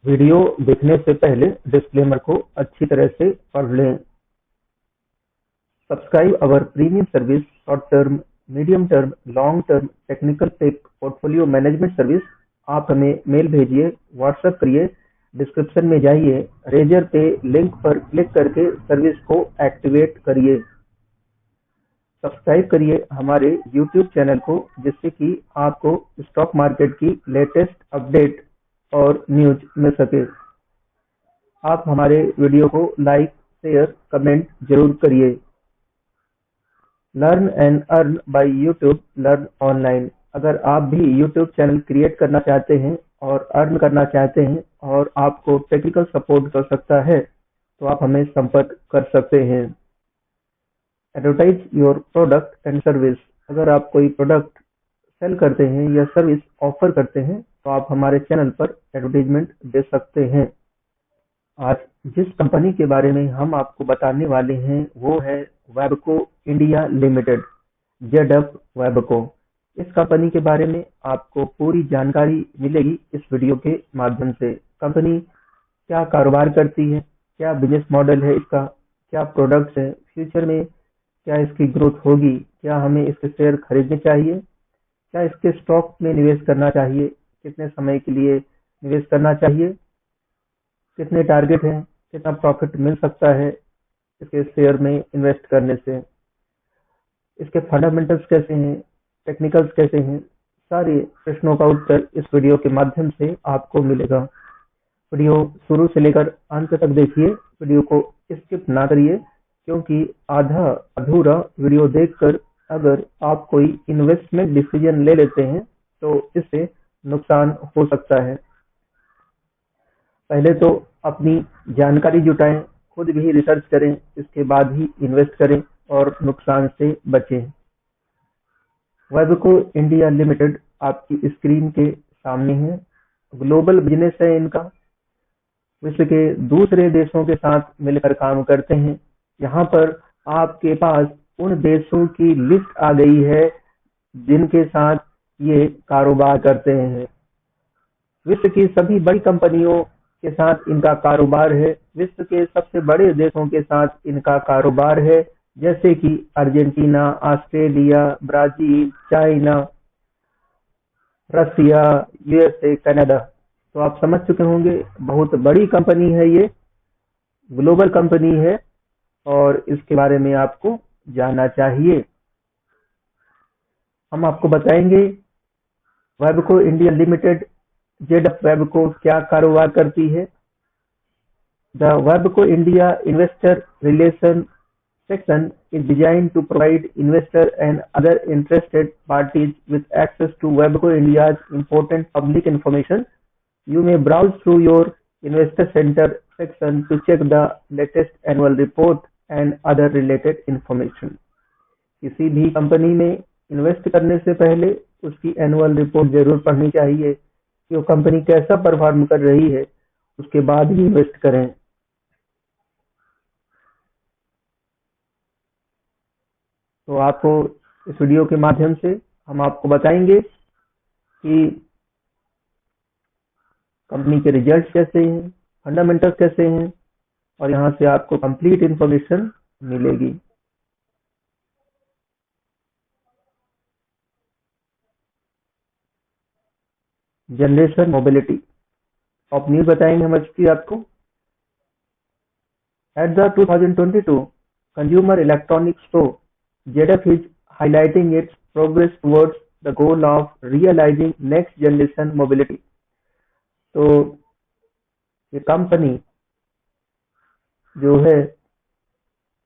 Video देखने से पहले डिस्क्लेमर को अच्छी तरह से पढ़ लें। Subscribe our premium service short term, medium term, long term technical tech portfolio management service. आप हमें मेल भेजिए, व्हाट्सएप करिए, डिस्क्रिप्शन में जाइए, रेजर पे लिंक पर क्लिक करके सर्विस को एक्टिवेट करिए। सब्सक्राइब करिए हमारे यूट्यूब चैनल को, जिससे कि आपको स्टॉक मार्केट की लेटेस्ट अपडेट और न्यूज मिल सके। आप हमारे वीडियो को लाइक, शेयर, कमेंट जरूर करिए। Learn and earn by YouTube learn online. अगर आप भी यूट्यूब चैनल क्रिएट करना चाहते हैं और अर्न करना चाहते हैं और आपको टेक्निकल सपोर्ट कर सकता है, तो आप हमें संपर्क कर सकते हैं। Advertise your product and service. अगर आप कोई प्रोडक्ट सेल करते हैं या सर्विस ऑफर करते हैं, तो आप हमारे चैनल पर एडवर्टाइजमेंट दे सकते हैं। आज जिस कंपनी के बारे में हम आपको बताने वाले हैं वो है Webco India limited, ZF Webco. इस कंपनी के बारे में आपको पूरी जानकारी मिलेगी इस वीडियो के माध्यम से। कंपनी क्या कारोबार करती है, क्या बिजनेस मॉडल है इसका, क्या प्रोडक्ट्स है, फ्यूचर में क्या इसकी ग्रोथ होगी, क्या हमें इसके शेयर खरीदने चाहिए, क्या इसके स्टॉक में निवेश करना चाहिए, कितने समय के लिए निवेश करना चाहिए, कितने टारगेट हैं, कितना प्रॉफिट मिल सकता है इसके शेयर में इन्वेस्ट करने से, इसके फंडामेंटल्स कैसे हैं, टेक्निकल्स कैसे हैं, सारे प्रश्नों का उत्तर इस वीडियो के माध्यम से आपको मिलेगा। वीडियो शुरू से लेकर अंत तक देखिए, वीडियो को स्किप ना करिए, क्योंकि आधा अधूरा वीडियो देखकर अगर आप कोई इन्वेस्टमेंट डिसीजन ले लेते हैं तो इससे नुकसान हो सकता है। पहले तो अपनी जानकारी जुटाएं, खुद भी रिसर्च करें, इसके बाद ही इन्वेस्ट करें और नुकसान से बचें। वेबको इंडिया लिमिटेड आपकी स्क्रीन के सामने है। ग्लोबल बिजनेस है इनका, विश्व के दूसरे देशों के साथ मिलकर काम करते हैं। यहाँ पर आपके पास उन देशों की लिस्ट आ गई है जिनके साथ ये कारोबार करते हैं। विश्व की सभी बड़ी कंपनियों के साथ इनका कारोबार है। विश्व के सबसे बड़े देशों के साथ इनका कारोबार है, जैसे कि अर्जेंटीना, ऑस्ट्रेलिया, ब्राजील, चाइना, रसिया, यूएसए, कनाडा। तो आप समझ चुके होंगे, बहुत बड़ी कंपनी है ये, ग्लोबल कंपनी है और इसके बारे में आपको जानना चाहिए। हम आपको बताएंगे Webco India limited, ZF Webco क्या कारोबार करती है। The Webco India investor relation section is designed to provide investor and other interested parties with access to Webco India's important public information. You may browse through your investor center section to check the latest annual report and other related information. किसी भी company में invest करने से पहले उसकी annual report जरूर पढ़नी चाहिए कि वो कंपनी कैसा परफॉर्म कर रही है, उसके बाद ही इन्वेस्ट करें। तो आपको इस वीडियो के माध्यम से हम आपको बताएंगे कि कंपनी के रिजल्ट्स कैसे हैं, फंडामेंटल्स कैसे हैं, और यहाँ से आपको कंप्लीट इंफॉर्मेशन मिलेगी। जनरेशन मोबिलिटी टॉप न्यूज बताएंगे हम इसकी आपको। At the 2022 consumer electronics show, ZF is highlighting its progress towards the goal of realizing next generation mobility. तो ये कंपनी जो है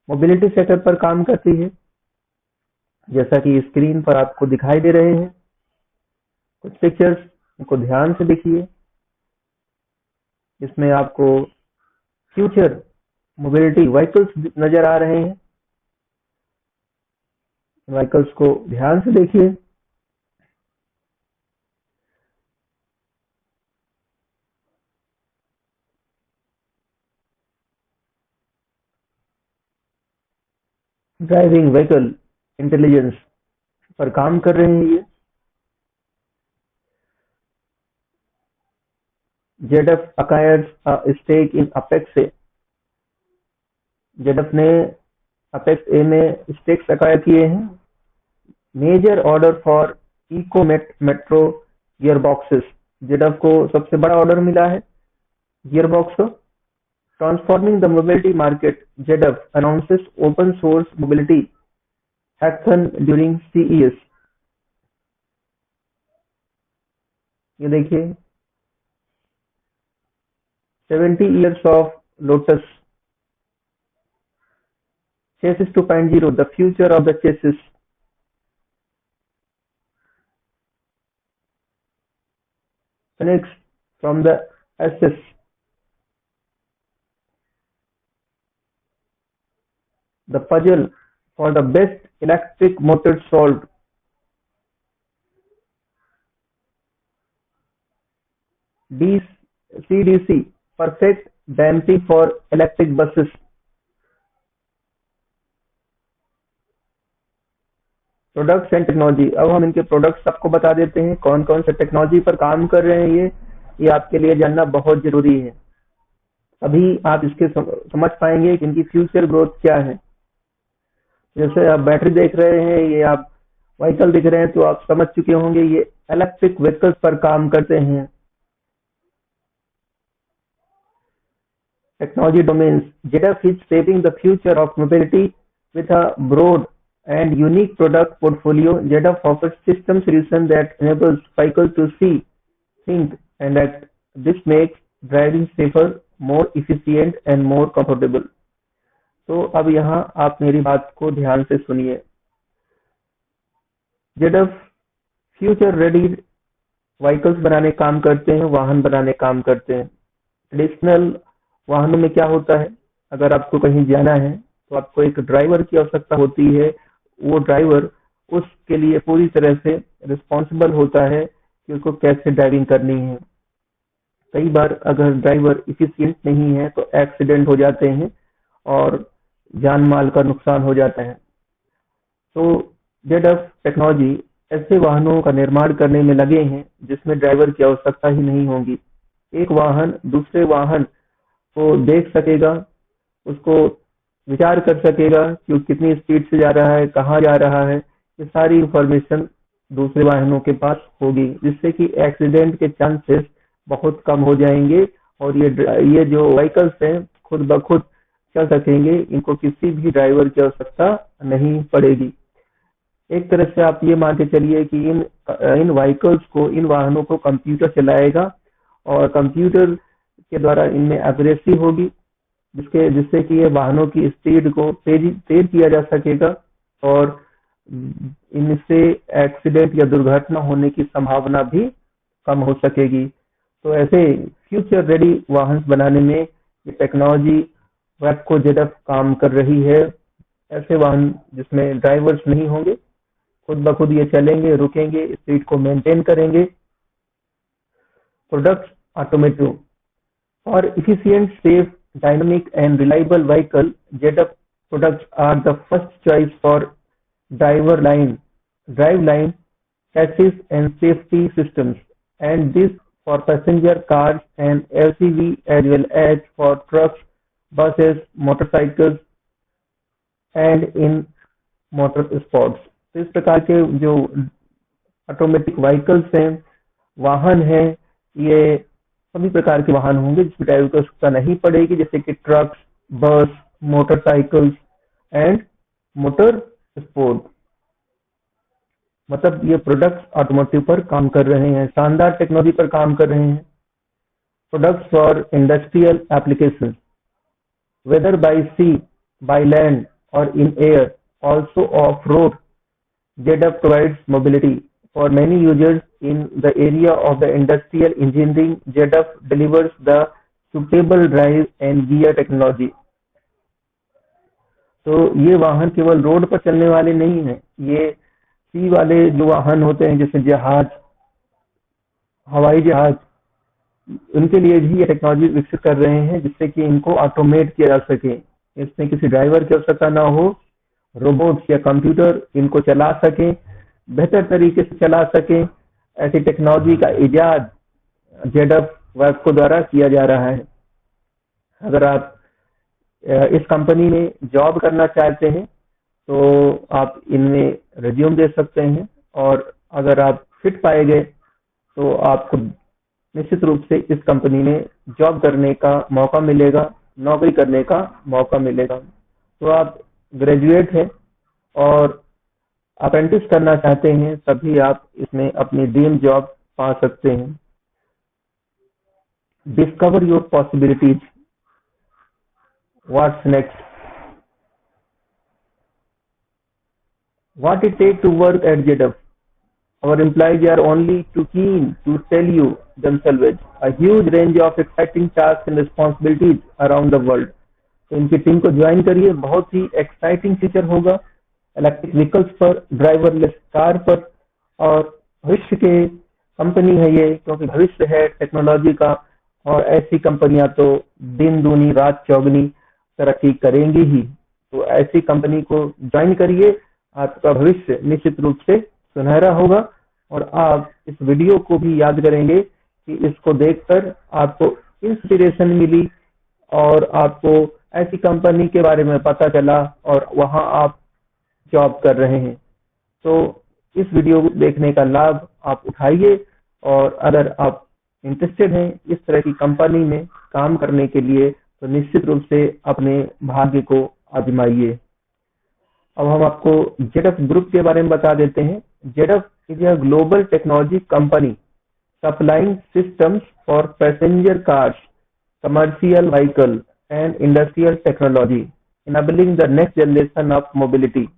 मोबिलिटी सेक्टर पर काम करती है, जैसा कि स्क्रीन पर आपको दिखाई दे रहे हैं कुछ पिक्चर्स, उनको ध्यान से देखिए। इसमें आपको फ्यूचर मोबिलिटी व्हीकल्स नजर आ रहे हैं। व्हीकल्स को ध्यान से देखिए। ड्राइविंग व्हीकल इंटेलिजेंस पर काम कर रहे हैं ये। ZF acquires a stake in Apex A। ZF ने Apex A में स्टेक्स acquire किए हैं। मेजर ऑर्डर फॉर इकोमेट मेट्रो गियरबॉक्सेस। ZF को सबसे बड़ा ऑर्डर मिला है गियरबॉक्स का। Transforming the mobility market, ZF announces open source mobility hackathon during CES। ये देखिए 70 years of Lotus, Chassis 2.0, the future of the chassis। Phoenix from the SS, the puzzle for the best electric motor solved। CDC, perfect damping for electric buses। Products and technology. अब हम इनके products आपको बता देते हैं, कौन कौन से टेक्नोलॉजी पर काम कर रहे हैं ये आपके लिए जानना बहुत जरूरी है। अभी आप इसके समझ पाएंगे कि इनकी फ्यूचर ग्रोथ क्या है। जैसे आप बैटरी देख रहे हैं, ये आप व्हीकल दिख रहे हैं, तो आप समझ चुके होंगे ये इलेक्ट्रिक व्हीकल्स पर काम करते हैं। Technology domains, ZF is shaping the future of mobility with a broad and unique product portfolio। ZF offers system solutions that enables vehicles to see, think and act। This makes driving safer, more efficient and more comfortable। तो अब यहाँ आप मेरी बात को ध्यान से सुनिए। ZF फ्यूचर रेडी व्हीकल्स बनाने काम करते हैं, वाहन बनाने काम करते हैं। ट्रेडिशनल वाहनों में क्या होता है, अगर आपको कहीं जाना है तो आपको एक ड्राइवर की आवश्यकता होती है। वो ड्राइवर उसके लिए पूरी तरह से रिस्पॉन्सिबल होता है कि उसको कैसे ड्राइविंग करनी है। कई बार अगर ड्राइवर इफिशिएंट नहीं है तो एक्सीडेंट हो जाते हैं और जान माल का नुकसान हो जाता है। तो ZF टेक्नोलॉजी ऐसे वाहनों का निर्माण करने में लगे हैं जिसमें ड्राइवर की आवश्यकता ही नहीं होगी। एक वाहन दूसरे वाहन को देख सकेगा, उसको विचार कर सकेगा कि वो कितनी स्पीड से जा रहा है, कहाँ जा रहा है। ये सारी इंफॉर्मेशन दूसरे वाहनों के पास होगी, जिससे कि एक्सीडेंट के चांसेस बहुत कम हो जाएंगे और ये जो व्हीकल्स हैं खुद ब खुद चल सकेंगे। इनको किसी भी ड्राइवर की आवश्यकता नहीं पड़ेगी। एक तरह से आप ये मान के चलिए कि इन व्हीकल्स को, इन वाहनों को कंप्यूटर चलाएगा और कंप्यूटर के द्वारा इनमें एक्यूरेसी होगी, जिससे कि ये वाहनों की स्पीड को तेज किया जा सकेगा और इनसे एक्सीडेंट या दुर्घटना होने की संभावना भी कम हो सकेगी। तो ऐसे फ्यूचर रेडी वाहन बनाने में ये टेक्नोलॉजी वेब को ZF काम कर रही है। ऐसे वाहन जिसमें ड्राइवर्स नहीं होंगे, खुद ब खुद ये चलेंगे, रुकेंगे, स्पीड को मेंटेन करेंगे। प्रोडक्ट्स ऑटोमेटिव और efficient, safe, dynamic and reliable vehicle, ZF products are the first choice for driveline, chassis and safety systems, and this for passenger cars and LCV as well as for trucks, buses, motorcycles and in motor sports। तो इस प्रकार के जो automatic vehicles हैं, वाहन हैं, ये सभी प्रकार के वाहन होंगे जिसमें ड्राइवर की आवश्यकता नहीं पड़ेगी, जैसे कि ट्रक्स, बस, मोटरसाइकिल्स एंड मोटर स्पोर्ट। मतलब ये प्रोडक्ट्स ऑटोमोटिव पर काम कर रहे हैं, शानदार टेक्नोलॉजी पर काम कर रहे हैं। Products for industrial application, whether by sea, by land और in air, also off road, ZF provides mobility for many users in the area of the industrial engineering। ZF delivers the suitable drive and gear technology। तो ये वाहन केवल road पर चलने वाले नहीं हैं, ये सी वाले जो वाहन होते हैं जैसे जहाज, हवाई जहाज, उनके लिए भी ये टेक्नोलॉजी विकसित कर रहे हैं जिससे कि इनको ऑटोमेट किया जा सके। इसमें किसी ड्राइवर की आवश्यकता ना हो, रोबोट्स या कंप्यूटर इनको चला सके, बेहतर तरीके से चला सके। ऐसी टेक्नोलॉजी का इजाद ZF वेबको द्वारा किया जा रहा है। अगर आप इस कंपनी में जॉब करना चाहते हैं तो आप इनमें रिज्यूम दे सकते हैं, और अगर आप फिट पाए गए तो आपको निश्चित रूप से इस कंपनी में जॉब करने का मौका मिलेगा, नौकरी करने का मौका मिलेगा। तो आप ग्रेजुएट हैं और अप्रेंटिस करना चाहते हैं, तभी आप इसमें अपनी ड्रीम जॉब पा सकते हैं। Discover your possibilities. What's next? What it takes to work at ZF? Our employees are only too keen to tell you themselves. A huge range of exciting tasks and responsibilities around the world. तो इनकी team को join करिए, बहुत ही exciting feature होगा electric vehicles पर, driverless car पर, और भविष्य के कंपनी है ये, क्योंकि भविष्य है टेक्नोलॉजी का, और ऐसी कंपनियां तो दिन दूनी रात चौगनी तरक्की करेंगी ही। तो ऐसी कंपनी को ज्वाइन करिए, आपका भविष्य निश्चित रूप से सुनहरा होगा, और आप इस वीडियो को भी याद करेंगे कि इसको देखकर आपको इंस्पिरेशन मिली और आपको ऐसी कंपनी के बारे में पता चला और वहां आप जॉब कर रहे हैं। तो इस वीडियो को देखने का लाभ आप उठाइए, और अगर आप इंटरेस्टेड हैं इस तरह की कंपनी में काम करने के लिए तो निश्चित रूप से अपने भाग्य को आजमाइए। अब हम आपको ZF ग्रुप के बारे में बता देते हैं। ZF is a global technology company supplying systems for passenger cars, commercial vehicle and industrial technology, enabling the next generation of mobility.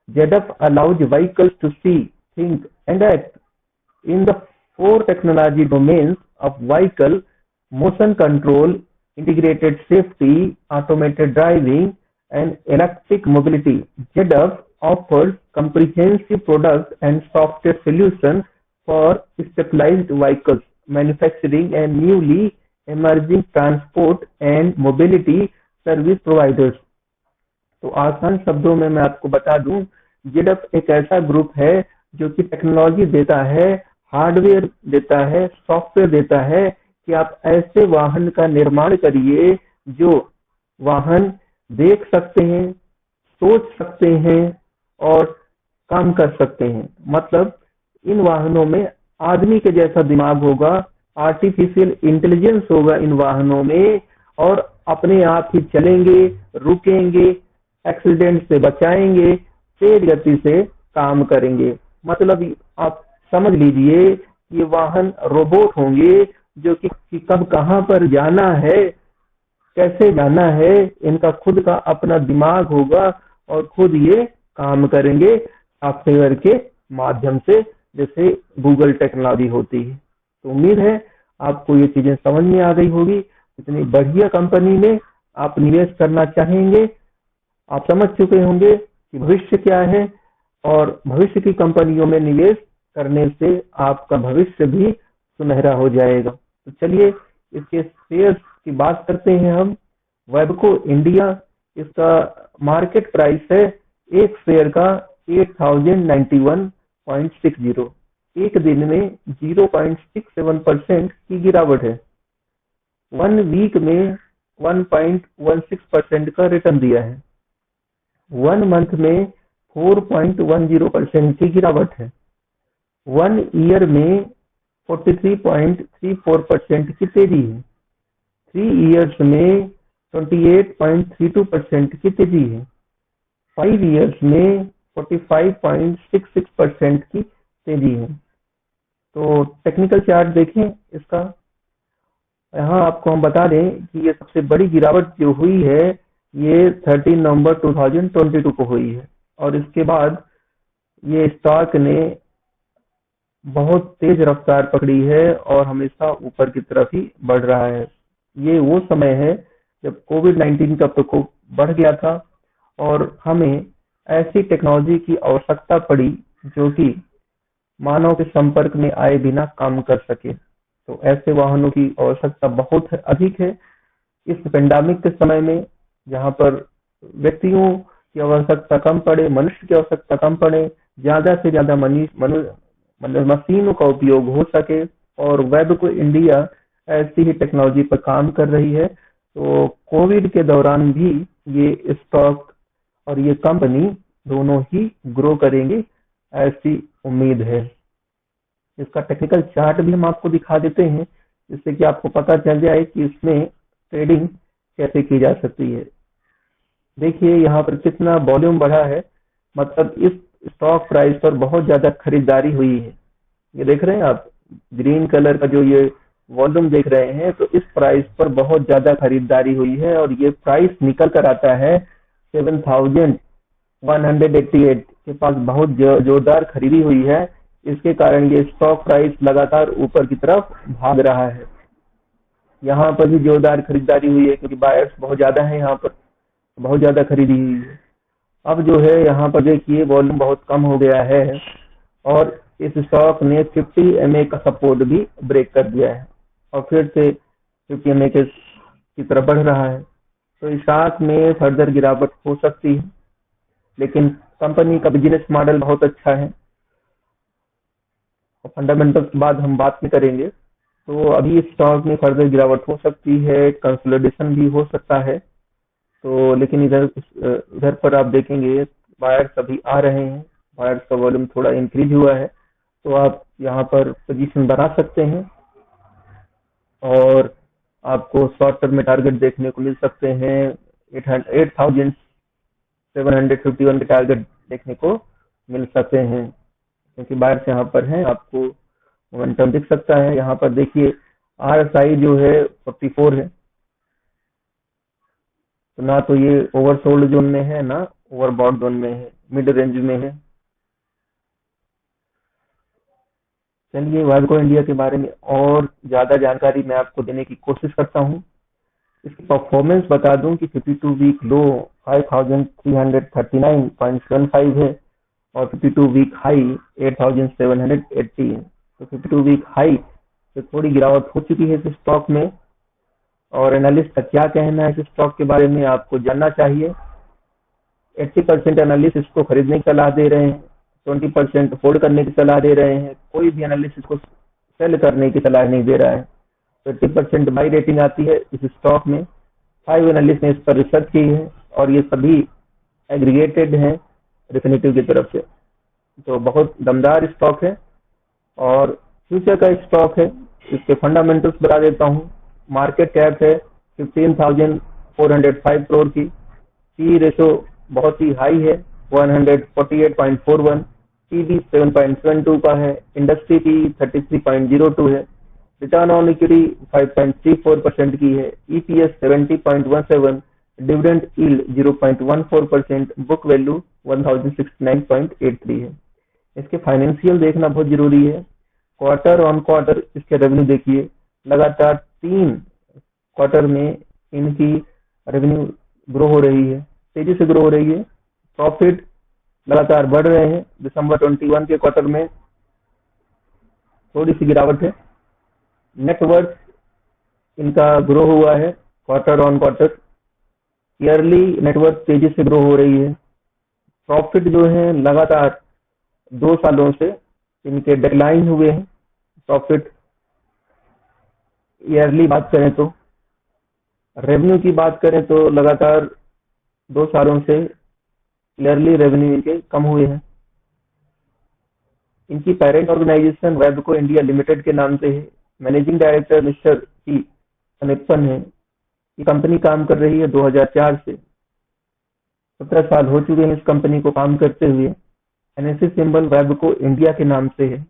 ZF allows vehicles to see, think, and act in the four technology domains of vehicle, motion control, integrated safety, automated driving, and electric mobility. ZF offers comprehensive products and software solutions for specialized vehicles, manufacturing, and newly emerging transport and mobility service providers. तो आसान शब्दों में मैं आपको बता दूं, ZF एक ऐसा ग्रुप है जो कि टेक्नोलॉजी देता है, हार्डवेयर देता है, सॉफ्टवेयर देता है कि आप ऐसे वाहन का निर्माण करिए जो वाहन देख सकते हैं, सोच सकते हैं और काम कर सकते हैं। मतलब इन वाहनों में आदमी के जैसा दिमाग होगा, आर्टिफिशियल इंटेलिजेंस होगा इन वाहनों में, और अपने आप ही चलेंगे, रुकेंगे, एक्सीडेंट से बचाएंगे, तेज गति से काम करेंगे। मतलब आप समझ लीजिए ये वाहन रोबोट होंगे जो कि कब कहां पर जाना है, कैसे जाना है, इनका खुद का अपना दिमाग होगा और खुद ये काम करेंगे सॉफ्टवेयर के माध्यम से, जैसे गूगल टेक्नोलॉजी होती है। तो उम्मीद है आपको ये चीजें समझ में आ गई होगी। इतनी बढ़िया कंपनी में आप निवेश करना चाहेंगे, आप समझ चुके होंगे कि भविष्य क्या है, और भविष्य की कंपनियों में निवेश करने से आपका भविष्य भी सुनहरा हो जाएगा। तो चलिए इसके शेयर्स की बात करते हैं हम। वेबको इंडिया, इसका मार्केट प्राइस है एक शेयर का 8091.60। एक दिन में 0.67% की गिरावट है। 1 वीक में 1.16% का रिटर्न दिया है। 1 मंथ में 4.10% की गिरावट है। 1 ईयर में 43.34% की तेजी है। 3 ईयर्स में 28.32% की तेजी है। 5 ईयर्स में 45.66% की तेजी है। तो टेक्निकल चार्ट देखें इसका। यहाँ आपको हम बता दें कि ये सबसे बड़ी गिरावट जो हुई है ये 13 नवंबर 2022 को हुई है, और इसके बाद ये स्टॉक ने बहुत तेज रफ्तार पकड़ी है और हमेशा ऊपर की तरफ ही बढ़ रहा है। ये वो समय है जब कोविड-19 का प्रकोप बढ़ गया था और हमें ऐसी टेक्नोलॉजी की आवश्यकता पड़ी जो कि मानव के संपर्क में आए बिना काम कर सके। तो ऐसे वाहनों की आवश्यकता बहुत अधिक है इस पेंडेमिक के समय में, जहां पर व्यक्तियों की आवश्यकता कम पड़े, मनुष्य की आवश्यकता कम पड़े, ज्यादा से ज्यादा मशीनों का उपयोग हो सके। और वेबको इंडिया ऐसी ही टेक्नोलॉजी पर काम कर रही है। तो कोविड के दौरान भी ये स्टॉक और ये कंपनी दोनों ही ग्रो करेंगे, ऐसी उम्मीद है। इसका टेक्निकल चार्ट भी हम आपको दिखा देते हैं, जिससे कि आपको पता चल जाए कि इसमें ट्रेडिंग कैसे की जा सकती है। देखिए यहाँ पर कितना वॉल्यूम बढ़ा है, मतलब इस स्टॉक प्राइस पर बहुत ज्यादा खरीदारी हुई है। ये देख रहे हैं आप, ग्रीन कलर का जो ये वॉल्यूम देख रहे हैं, तो इस प्राइस पर बहुत ज्यादा खरीदारी हुई है और ये प्राइस निकल कर आता है 7,188 के पास। बहुत जोरदार खरीदी हुई है, इसके कारण ये स्टॉक प्राइस लगातार ऊपर की तरफ भाग रहा है। यहाँ पर भी जोरदार खरीदारी हुई है क्योंकि बायर्स बहुत ज्यादा है, यहाँ पर बहुत ज्यादा खरीदी हुई है। अब जो है यहाँ पर देखिए वॉल्यूम बहुत कम हो गया है और इस स्टॉक ने 50 MA का सपोर्ट भी ब्रेक कर दिया है और फिर से 50 MA की तरफ बढ़ रहा है। तो इस स्टॉक में फर्दर गिरावट हो सकती है, लेकिन कंपनी का बिजनेस मॉडल बहुत अच्छा है और फंडामेंटल्स के बाद हम बात में करेंगे। तो अभी इस स्टॉक में फर्दर गिरावट हो सकती है, कंसोलिडेशन भी हो सकता है। तो लेकिन इधर पर आप देखेंगे बायर्स अभी आ रहे हैं, बायर्स का वॉल्यूम थोड़ा इंक्रीज हुआ है, तो आप यहाँ पर पोजीशन बना सकते हैं और आपको शॉर्ट टर्म में टारगेट देखने को मिल सकते हैं। 8,751 के टारगेट देखने को मिल सकते हैं क्योंकि बायर्स यहाँ पर हैं, आपको मोमेंटम दिख सकता है। यहाँ पर देखिए RSI जो है 44 है, तो ना तो ये ओवरसोल्ड जोन में है ना ओवरबॉट जोन में है, मिड रेंज में है। चलिए वाइबको इंडिया के बारे में और ज्यादा जानकारी मैं आपको देने की कोशिश करता हूँ। इसकी परफॉर्मेंस बता दूं कि 52 वीक लो 5,339.75 है और 52 वीक हाई 8,780 है। तो 52 वीक हाई से थोड़ी गिरावट हो चुकी है इस स्टॉक में। और एनालिस्ट का क्या कहना है इस स्टॉक के बारे में आपको जानना चाहिए। 80% एनालिस्ट इसको खरीदने की सलाह दे रहे हैं, 20% होल्ड करने की सलाह दे रहे हैं, कोई भी एनालिस्ट इसको सेल करने की सलाह नहीं दे रहा है। 30% बाई रेटिंग आती है इस स्टॉक में। 5 एनालिस्ट ने इस पर रिसर्च की है और ये सभी एग्रीगेटेड हैं रिफिनिटिव की तरफ से। तो बहुत दमदार स्टॉक है और फ्यूचर का स्टॉक है। इसके फंडामेंटल्स बता देता हूँ। मार्केट कैप है 15,405 करोड़ की। पी रेशो बहुत ही हाई है 148.41, पीबी 7.72 का है, इंडस्ट्री पी 33.02 है, रिटर्न ऑन इक्विटी 5.34% की है, EPS 70.17, dividend yield 0.14%, book value 1069.83 है। इसके फाइनेंशियल देखना बहुत जरूरी है। क्वार्टर ऑन क्वार्टर इसके रेवेन्यू देखिए, लगातार 3 क्वार्टर में इनकी रेवेन्यू ग्रो हो रही है, तेजी से ग्रो हो रही है। प्रॉफिट लगातार बढ़ रहे हैं। दिसंबर 21 के क्वार्टर में थोड़ी सी गिरावट है। नेटवर्थ इनका ग्रो हुआ है quarter on quarter. Yearly net worth तेजी से ग्रो हो रही है। प्रॉफिट जो है लगातार 2 सालों से इनके डिक्लाइन हुए हैं। प्रॉफिट ईयरली बात करें तो, रेवेन्यू की बात करें तो लगातार 2 सालों से ईयरली रेवेन्यू इनके कम हुए हैं। इनकी parent organisation Webco India limited के नाम से है। Managing director mister T Anippan है। ये कंपनी काम कर रही है 2004 से। 17 साल हो चुके हैं इस कंपनी को काम करते हुए। एनएससी सिंबल वेबको इंडिया के नाम से है।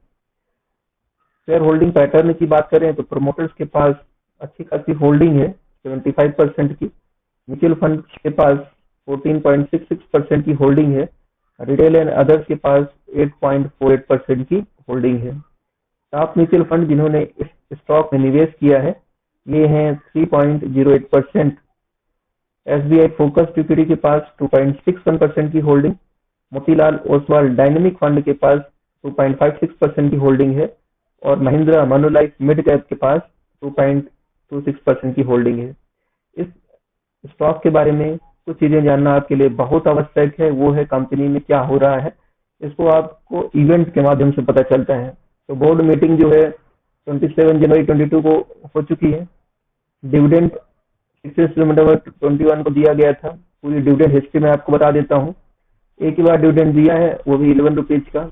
शेयर होल्डिंग पैटर्न की बात करें तो प्रमोटर्स के पास अच्छी खासी होल्डिंग है 75% की। म्यूचुअल फंड के पास 14.66% की होल्डिंग है। रिटेल एंड अदर्स के पास 8.48% की होल्डिंग है। टॉप म्यूचुअल फंड जिन्होंने इस स्टॉक में निवेश किया है ये हैं 3.08%। एसबीआई फोकस इक्विटी के पास 2.61% की holding. Motilal Oswal dynamic fund के पास 2.56% की होल्डिंग है और महिंद्रा मनुलाइफ मिड कैप के पास 2.26% की होल्डिंग है। इस स्टॉक के बारे में कुछ चीजें जानना आपके लिए बहुत आवश्यक है, वो है कंपनी में क्या हो रहा है। इसको आपको इवेंट के माध्यम से पता चलता है। तो बोर्ड मीटिंग जो है 27 जनवरी 22 को हो चुकी है। डिविडेंड 6 21 को दिया गया था। पूरी डिविडेंड हिस्ट्री में आपको बता देता हूँ। एक ही बार डिविडेंड दिया है, वो भी 11 रुपीज का।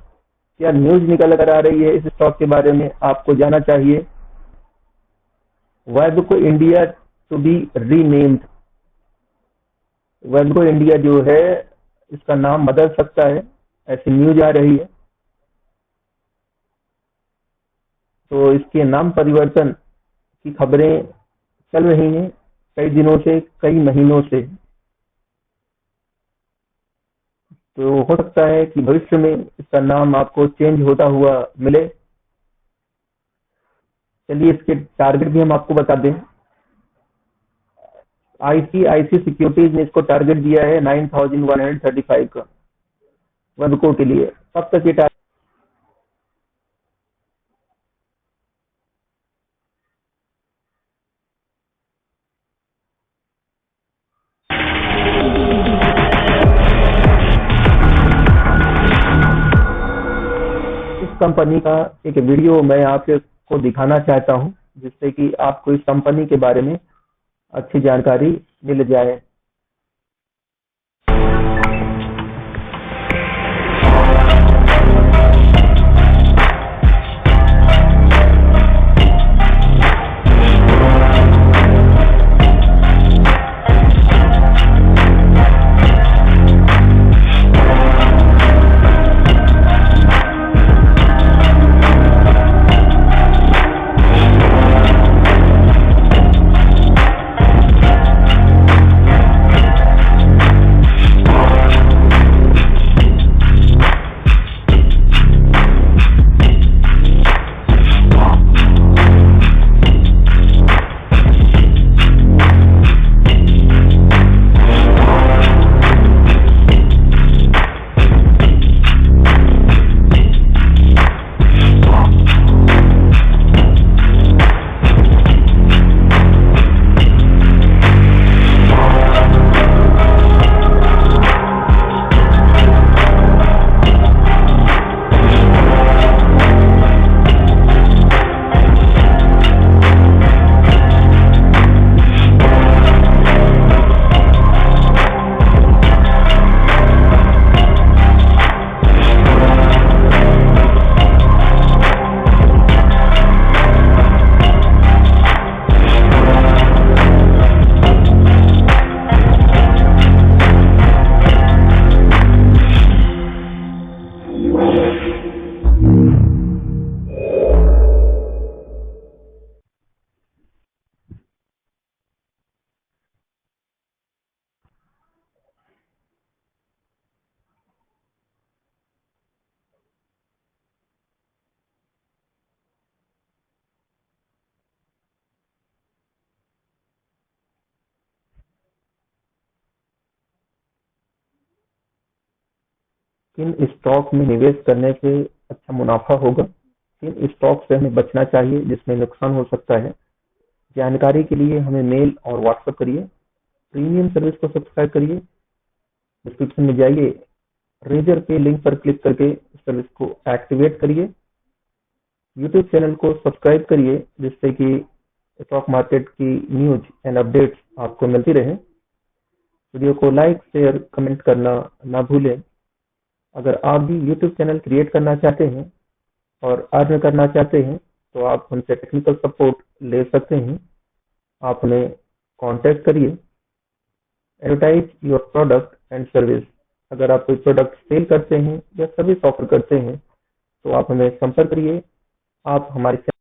क्या न्यूज निकल कर आ रही है इस स्टॉक के बारे में आपको जाना चाहिए। वैबको इंडिया टू बी रीनेम्ड। वैबको इंडिया जो है, इसका नाम बदल सकता है, ऐसी न्यूज आ रही है। तो इसके नाम परिवर्तन की खबरें चल रही हैं कई दिनों से, कई महीनों से। तो हो सकता है कि भविष्य में इसका नाम आपको चेंज होता हुआ मिले। चलिए इसके टारगेट भी हम आपको बता दें। आईसीआईसी सिक्योरिटीज ने इसको टारगेट दिया है 9135 का वेबको के लिए। कब तक ये टारगेट। इस कंपनी का एक वीडियो मैं आपको दिखाना चाहता हूं, जिससे कि आपको इस कंपनी के बारे में अच्छी जानकारी मिल जाए। किन स्टॉक में निवेश करने से अच्छा मुनाफा होगा, किन स्टॉक से हमें बचना चाहिए जिसमें नुकसान हो सकता है। जानकारी के लिए हमें मेल और व्हाट्सएप करिए। प्रीमियम सर्विस को सब्सक्राइब करिए। डिस्क्रिप्शन में जाइए, रेजर पे लिंक पर क्लिक करके सर्विस को एक्टिवेट करिए। यूट्यूब चैनल को सब्सक्राइब करिए, जिससे कि स्टॉक मार्केट की न्यूज एंड अपडेट्स आपको मिलती रहे। वीडियो को लाइक, शेयर, कमेंट करना ना भूलें। अगर आप भी यूट्यूब चैनल क्रिएट करना चाहते हैं और अर्न करना चाहते हैं, तो आप हमसे टेक्निकल सपोर्ट ले सकते हैं। आप हमें कांटेक्ट करिए। Advertise your product and service. अगर आप कोई प्रोडक्ट सेल करते हैं या सर्विस ऑफर करते हैं, तो आप हमें संपर्क करिए। आप हमारे